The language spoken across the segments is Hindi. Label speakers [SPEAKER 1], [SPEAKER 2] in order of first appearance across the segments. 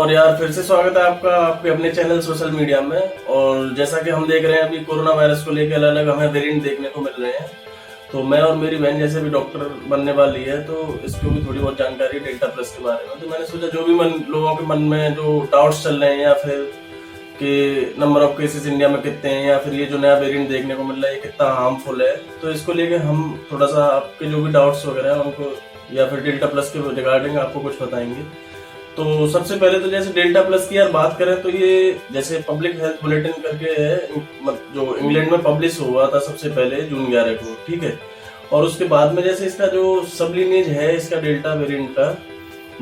[SPEAKER 1] और यार फिर से स्वागत है आपका आपके अपने चैनल सोशल मीडिया में। और जैसा कि हम देख रहे हैं अभी कोरोना वायरस को लेकर अलग अलग हमें वेरिएंट देखने को मिल रहे हैं। तो मैं और मेरी बहन जैसे भी डॉक्टर बनने वाली है तो इसको भी थोड़ी बहुत जानकारी है डेल्टा प्लस के बारे में। तो मैंने सोचा जो भी लोगों के मन में जो डाउट्स चल रहे हैं या फिर कि नंबर ऑफ केसेस इंडिया में कितने हैं या फिर ये जो नया वेरिएंट देखने को मिल रहा है ये कितना हार्मफुल है, तो इसको लेके हम थोड़ा सा आपके जो भी डाउट्स वगैरह हैं उनको या फिर डेल्टा प्लस के रिगार्डिंग आपको कुछ बताएंगे। तो सबसे पहले तो जैसे डेल्टा प्लस की यार बात करें तो ये जैसे पब्लिक हेल्थ बुलेटिन करके है जो इंग्लैंड में पब्लिश हुआ था सबसे पहले जून 11 को, ठीक है। और उसके बाद में जैसे इसका जो सबलिनेज है इसका डेल्टा वेरिएंट का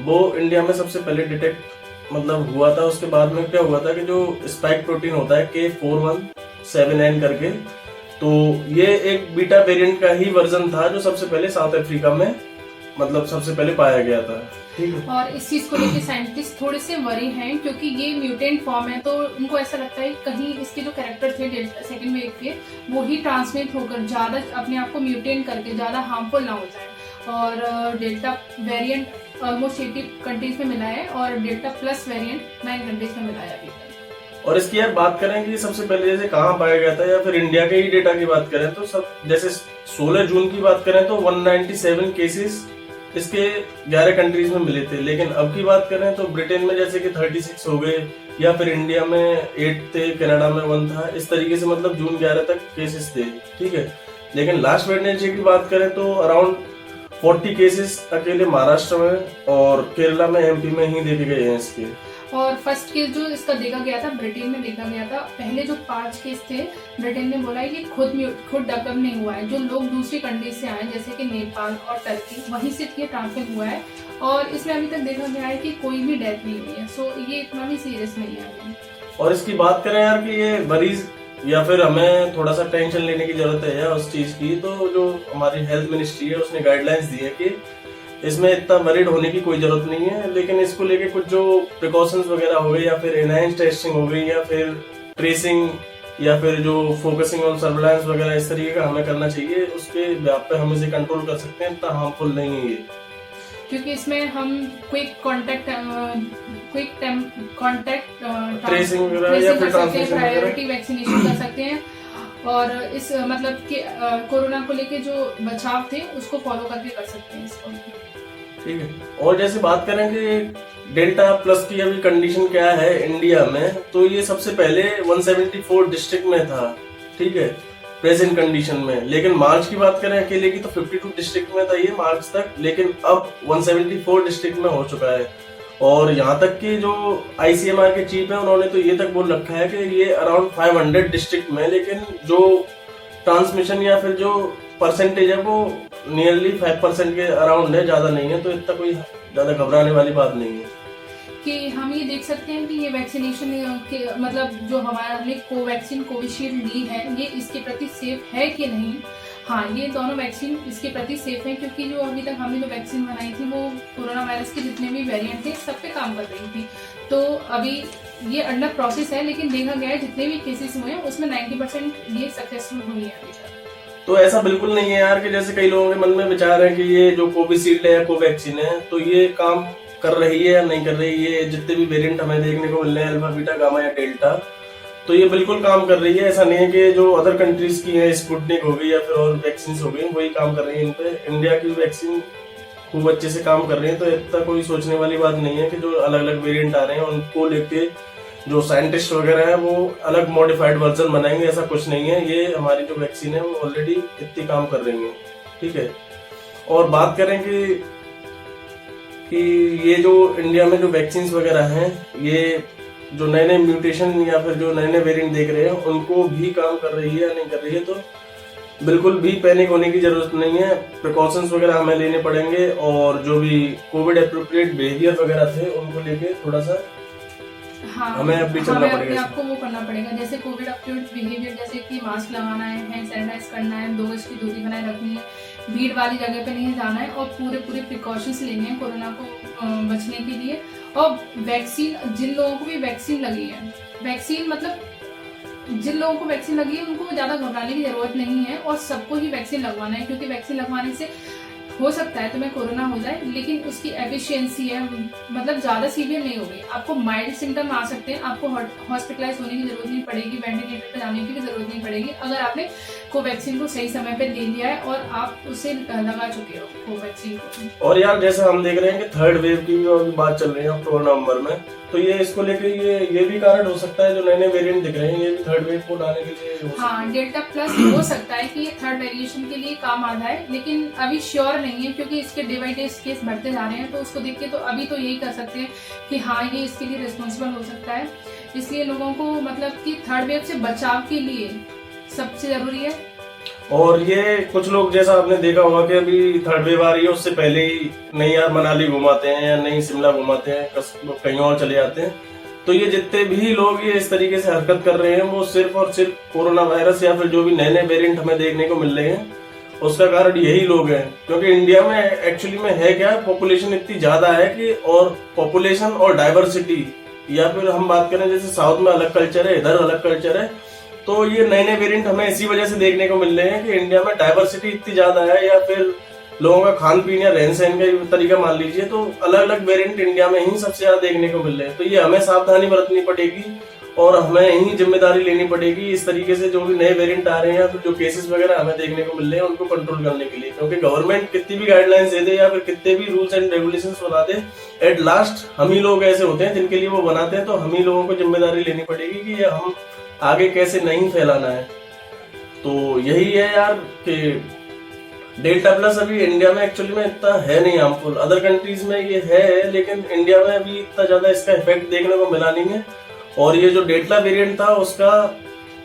[SPEAKER 1] वो इंडिया में सबसे पहले डिटेक्ट हुआ था। उसके बाद में क्या हुआ था कि जो स्पाइक प्रोटीन होता है K4179 करके, तो ये एक बीटा वेरिएंट का ही वर्जन था जो सबसे पहले साउथ अफ्रीका में सबसे पहले पाया गया था, ठीक है।
[SPEAKER 2] और इस चीज को लेकर साइंटिस्ट थोड़े से वरी हैं क्योंकि ये म्यूटेंट फॉर्म है, तो उनको ऐसा लगता है कहीं इसके जो कैरेक्टर थे डेल्टा सेकंड वेव के वो ही ट्रांसमिट होकर ज्यादा अपने आप को म्यूटेंट करके ज्यादा हार्मफुल ना हो जाए। और डेल्टा वेरिएंट ऑलमोस्ट 80 कंट्रीज में मिला है और डेल्टा प्लस वेरिएंट 9 कंट्रीज में मिला है अभी तक।
[SPEAKER 1] और इसकी यार बात करें कि सबसे पहले जैसे कहाँ पाया गया था या फिर इंडिया के ही डेटा की बात करें तो सब जैसे 16 जून की बात करें तो 197 केसेस इसके 11 कंट्रीज में मिले थे। लेकिन अब की बात करें तो ब्रिटेन में जैसे कि 36 हो गए या फिर इंडिया में 8 थे, कनाडा में 1 था। इस तरीके से जून 11 तक केसेस थे, ठीक है। लेकिन लास्ट वेडनेसडे की बात करें तो अराउंड 40 केसेस अकेले महाराष्ट्र में और केरला में एमपी में ही देखे गए हैं इसके।
[SPEAKER 2] और फर्स्ट केस जो इसका देखा गया था ब्रिटेन में देखा गया था। पहले जो 5 केस थे ब्रिटेन ने बोला है कि खुद डेवलप नहीं हुआ है, जो लोग दूसरी कंट्री से आए जैसे कि नेपाल और टर्की वहीं से ये ट्रांसफर हुआ है। और इसमें अभी तक देखा गया है कि कोई भी डेथ नहीं हुई है, सो ये इतना भी सीरियस नहीं है अभी।
[SPEAKER 1] और इसकी बात करें यार कि ये मरीज या फिर हमें थोड़ा सा टेंशन लेने की जरूरत है उस चीज की, तो जो हमारी हेल्थ मिनिस्ट्री है उसने गाइडलाइंस दी है कि इसमें इतना वरीड होने की कोई जरूरत नहीं है। लेकिन इसको लेके कुछ जो प्रिकॉशंस वगैरह हो गई या फिर एनहांस टेस्टिंग हो गई या फिर ट्रेसिंग या फिर जो फोकसिंग ऑन सर्विलांस वगैरह इस तरीके का हमें करना चाहिए। उसके व्याप पे हम इसे कंट्रोल कर सकते हैं, इतना हार्मफुल नहीं है ये,
[SPEAKER 2] क्योंकि इसमें हम क्विक कांटेक्ट
[SPEAKER 1] ट्रेसिंग वगैरह या फिर ट्रांसमिशन
[SPEAKER 2] प्रायोरिटी वैक्सीनेशन कर सकते हैं। और इस कि कोरोना को लेके जो बचाव थे उसको फॉलो करके कर सकते हैं इसको,
[SPEAKER 1] ठीक है। और जैसे बात करें कि डेल्टा प्लस की अभी कंडीशन क्या है इंडिया में, तो ये सबसे पहले 174 डिस्ट्रिक्ट में था, ठीक है, प्रेजेंट कंडीशन में। लेकिन मार्च की बात करें अकेले की तो 52 डिस्ट्रिक्ट में था ये मार्च तक, लेकिन अब 174 डिस्ट्रिक्ट में हो चुका है। और यहाँ तक कि जो ICMR के चीफ है उन्होंने तो ये तक बोल रखा है कि ये अराउंड 500 डिस्ट्रिक्ट में, लेकिन जो ट्रांसमिशन या फिर जो परसेंटेज है वो नियरली 5% के अराउंड है, ज्यादा नहीं है। तो इतना कोई ज्यादा घबराने वाली बात नहीं है
[SPEAKER 2] कि हम ये देख सकते हैं कि ये वैक्सीनेशन के जो हमारे कोवैक्सीन कोविशील्ड ली है ये इसके प्रति सेफ है कि नहीं। हाँ, ये दोनों वैक्सीन इसके प्रति सेफ है क्योंकि जो अभी तक हमने जो वैक्सीन बनाई थी वो कोरोना वायरस के जितने भी वेरिएंट थे सब पे काम कर रही थी। तो अभी ये अंडर प्रोसेस है, लेकिन देखा गया है जितने भी केसेस हुए हैं उसमें 90% ये सक्सेसफुल हुई है अभी तक।
[SPEAKER 1] तो ऐसा बिल्कुल नहीं है यार कि जैसे कई लोगों के मन में विचार है कि ये जो कोविशील्ड है या कोवैक्सीन है तो ये काम कर रही है या नहीं कर रही है। जितने भी वेरिएंट हमें देखने को मिल रहे हैं अल्फा बीटा गामा या डेल्टा, तो ये बिल्कुल काम कर रही है। ऐसा नहीं है कि जो अदर कंट्रीज की है स्पुतनिक हो गई या फिर और वैक्सीन हो गई वही काम कर रही है इन पे। इंडिया की वैक्सीन खूब अच्छे से काम कर रही है, तो इतना कोई सोचने वाली बात नहीं है कि जो अलग अलग वेरिएंट आ रहे हैं उनको लेके जो साइंटिस्ट वगैरह है वो अलग मॉडिफाइड वर्जन बनाएंगे, ऐसा कुछ नहीं है। ये हमारी जो वैक्सीन है वो ऑलरेडी इतनी काम कर रही है, ठीक है। और बात करें कि ये जो इंडिया में जो वैक्सीन वगैरह हैं ये जो नए नए म्यूटेशन या फिर जो नए नए वेरिएंट देख रहे हैं उनको भी काम कर रही है या नहीं कर रही है, तो बिल्कुल भी पैनिक होने की जरूरत नहीं है। प्रिकॉशंस वगैरह हमें लेने पड़ेंगे और जो भी कोविड एप्रोप्रिएट बिहेवियर वगैरह थे उनको लेके थोड़ा सा हमें अभी चलना पड़ेगा।
[SPEAKER 2] आपको वो करना पड़ेगा जैसे कोविड एप्रोप्रिएट बिहेवियर, जैसे कि मास्क लगाना है, हैंड सैनिटाइज करना है, 2 गज की दूरी बनाए रखनी है, भीड़ वाली जगह पे नहीं जाना है और पूरे प्रिकॉशंस लेने हैं कोरोना को बचने के लिए। और वैक्सीन जिन लोगों को भी वैक्सीन लगी है, जिन लोगों को वैक्सीन लगी है उनको ज्यादा घबराने की जरूरत नहीं है और सबको ही वैक्सीन लगवाना है, क्योंकि वैक्सीन लगवाने से हो सकता है तुम्हें कोरोना हो जाए, लेकिन उसकी एफिशिएंसी है, मतलब ज्यादा सीवियर नहीं होगी। आपको माइल्ड सिम्टम आ सकते हैं, आपको हॉस्पिटलाइज होने की जरूरत नहीं पड़ेगी, वेंटिलेटर पर जाने की भी जरूरत नहीं पड़ेगी, अगर आपने कोवैक्सीन को सही समय पे ले लिया है और आप उसे लगा चुके हो कोवैक्सीन को।
[SPEAKER 1] और यार जैसा हम देख रहे हैं कि थर्ड वेव की भी अभी बात चल रही है अक्टूबर नवंबर में, तो ये इसको लेके ये भी कारण हो सकता है, जो नए नए वेरिएंट दिख रहे हैं ये भी थर्ड वेव को लाने के लिए
[SPEAKER 2] हाँ, डेल्टा प्लस हो सकता है कि ये थर्ड वेरिएशन के लिए काम आ जाए, लेकिन अभी श्योर नहीं है क्योंकि इसके डे बाई डे केस बढ़ते जा रहे हैं। तो उसको देख के तो अभी तो यही कर सकते हैं कि हाँ ये इसके लिए रिस्पॉन्सिबल हो सकता है। इसलिए लोगों को मतलब कि थर्ड वेव से बचाव के लिए सबसे जरूरी है।
[SPEAKER 1] और ये कुछ लोग जैसा आपने देखा होगा कि अभी थर्ड वेव आ रही है, उससे पहले ही नहीं यार मनाली घुमाते हैं या नहीं शिमला घुमाते हैं, कहीं और चले जाते हैं। तो ये जितने भी लोग ये इस तरीके से हरकत कर रहे हैं वो सिर्फ और सिर्फ कोरोना वायरस या फिर जो भी नए नए वेरिएंट हमें देखने को मिल रहे हैं उसका कारण यही लोग हैं। क्योंकि इंडिया में एक्चुअली में है क्या, पॉपुलेशन इतनी ज्यादा है कि, और पॉपुलेशन और डाइवर्सिटी, या फिर हम बात करें जैसे साउथ में अलग कल्चर है, इधर अलग कल्चर है, तो ये नए नए वेरिएंट हमें इसी वजह से देखने को मिल रहे हैं कि इंडिया में डाइवर्सिटी इतनी ज्यादा है, या फिर लोगों का खान पीन या रहन सहन का तरीका मान लीजिए, तो अलग अलग वेरिएंट इंडिया में ही सबसे ज्यादा देखने को मिल रहे हैं। तो ये हमें सावधानी बरतनी पड़ेगी और हमें ही जिम्मेदारी लेनी पड़ेगी इस तरीके से जो भी नए वेरिएंट आ रहे हैं या फिर जो केसेस वगैरह हमें देखने को मिल रहे हैं उनको कंट्रोल करने के लिए। क्योंकि गवर्नमेंट कितनी भी गाइडलाइंस दे दे या फिर कितने भी रूल्स एंड रेगुलेशंस बना दे, एट लास्ट हम ही लोग ऐसे होते हैं जिनके लिए वो बनाते हैं। तो हम ही लोगों को जिम्मेदारी लेनी पड़ेगी कि ये हम आगे कैसे नहीं फैलाना है। तो यही है यार कि डेल्टा प्लस अभी इंडिया में एक्चुअली में इतना है नहीं हार्मफुल, अदर कंट्रीज में ये है, लेकिन इंडिया में अभी इतना ज्यादा इसका इफेक्ट देखने को मिला नहीं है। और ये जो डेल्टा वेरिएंट था उसका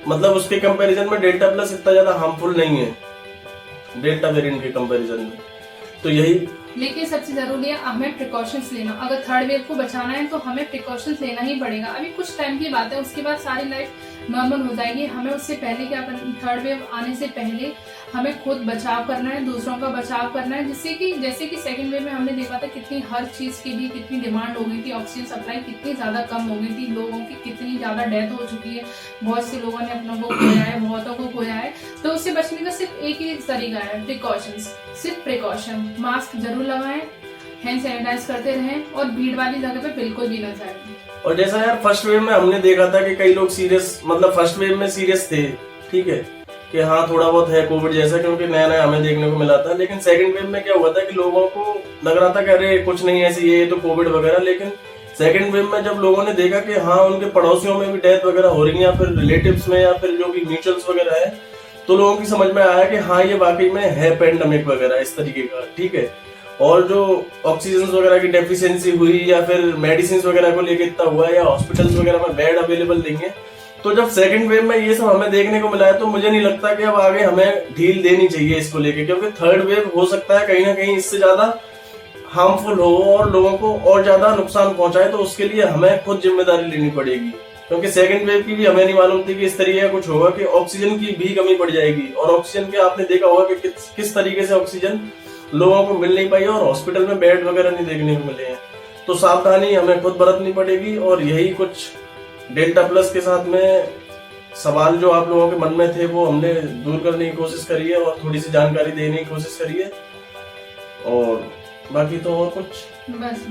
[SPEAKER 1] मतलब उसके कंपैरिजन में डेल्टा प्लस इतना ज्यादा हार्मफुल नहीं है डेल्टा वेरिएंट के कंपैरिजन में। तो यही,
[SPEAKER 2] लेकिन सबसे जरूरी है हमें प्रिकॉशंस लेना। अगर थर्ड वेव को बचाना है तो हमें प्रिकॉशंस लेना ही पड़ेगा। अभी कुछ टाइम की बात है, उसके बाद सारी लाइफ नॉर्मल हो जाएगी। हमें उससे पहले क्या करना, थर्ड वेव आने से पहले हमें खुद बचाव करना है, दूसरों का बचाव करना है, जिससे कि जैसे कि सेकंड वेव में हमने देखा था कितनी हर चीज के लिए कितनी डिमांड हो गई थी, ऑक्सीजन सप्लाई कितनी ज्यादा कम हो गई थी, लोगों की कितनी ज्यादा डेथ हो चुकी है, बहुत से लोगों ने अपनों को खोया है, बहुतों को खोया है। तो उससे बचने का सिर्फ एक ही तरीका है, प्रिकॉशंस, सिर्फ प्रिकॉशन। मास्क जरूर लगाएं, हैंड सैनिटाइज करते रहें और भीड़ वाली जगह पे बिल्कुल भी न जाएं।
[SPEAKER 1] और जैसा यार फर्स्ट वेव में हमने देखा था कि कई लोग सीरियस, मतलब फर्स्ट वेव में सीरियस थे, ठीक है कि हाँ थोड़ा बहुत है कोविड जैसा, क्योंकि नया नया हमें देखने को मिला था। लेकिन सेकंड वेव में क्या हुआ था कि लोगों को लग रहा था कि अरे कुछ नहीं ऐसी ये तो कोविड वगैरह। लेकिन सेकंड वेव में जब लोगों ने देखा कि हाँ उनके पड़ोसियों में भी डेथ वगैरह हो रही है, या फिर रिलेटिव्स में, या फिर जो भी म्यूचुअल्स वगैरह है, तो लोगों की समझ में आया कि हाँ ये वाकई में है पेंडेमिक वगैरह इस तरीके का, ठीक है। और जो ऑक्सीजन वगैरह की डेफिशिएंसी हुई या फिर मेडिसिन वगैरह को लेके इतना हुआ, या हॉस्पिटल्स वगैरह में बेड अवेलेबल देंगे, तो जब सेकंड वेव में ये सब हमें देखने को मिला है तो मुझे नहीं लगता कि अब आगे हमें ढील देनी चाहिए इसको लेके। क्योंकि थर्ड वेव हो सकता है कहीं ना कहीं इससे ज्यादा हार्मफुल हो और लोगों को और ज्यादा नुकसान पहुंचाए, तो उसके लिए हमें खुद जिम्मेदारी लेनी पड़ेगी। क्योंकि सेकंड वेव की भी हमें नहीं मालूम थी कि इस तरीके का कुछ होगा कि ऑक्सीजन की भी कमी पड़ जाएगी। और ऑक्सीजन के आपने देखा होगा कि किस तरीके से ऑक्सीजन लोगों को मिल नहीं पाई और हॉस्पिटल में बेड वगैरह नहीं देखने को मिले हैं। तो सावधानी हमें खुद बरतनी पड़ेगी। और यही कुछ डेल्टा प्लस के साथ में सवाल जो आप लोगों के मन में थे वो हमने दूर करने की कोशिश करी है और थोड़ी सी जानकारी देने की कोशिश करी है। और बाकी तो और कुछ
[SPEAKER 2] बस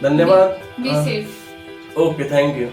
[SPEAKER 1] धन्यवाद।
[SPEAKER 2] Be safe.
[SPEAKER 1] Okay, thank you.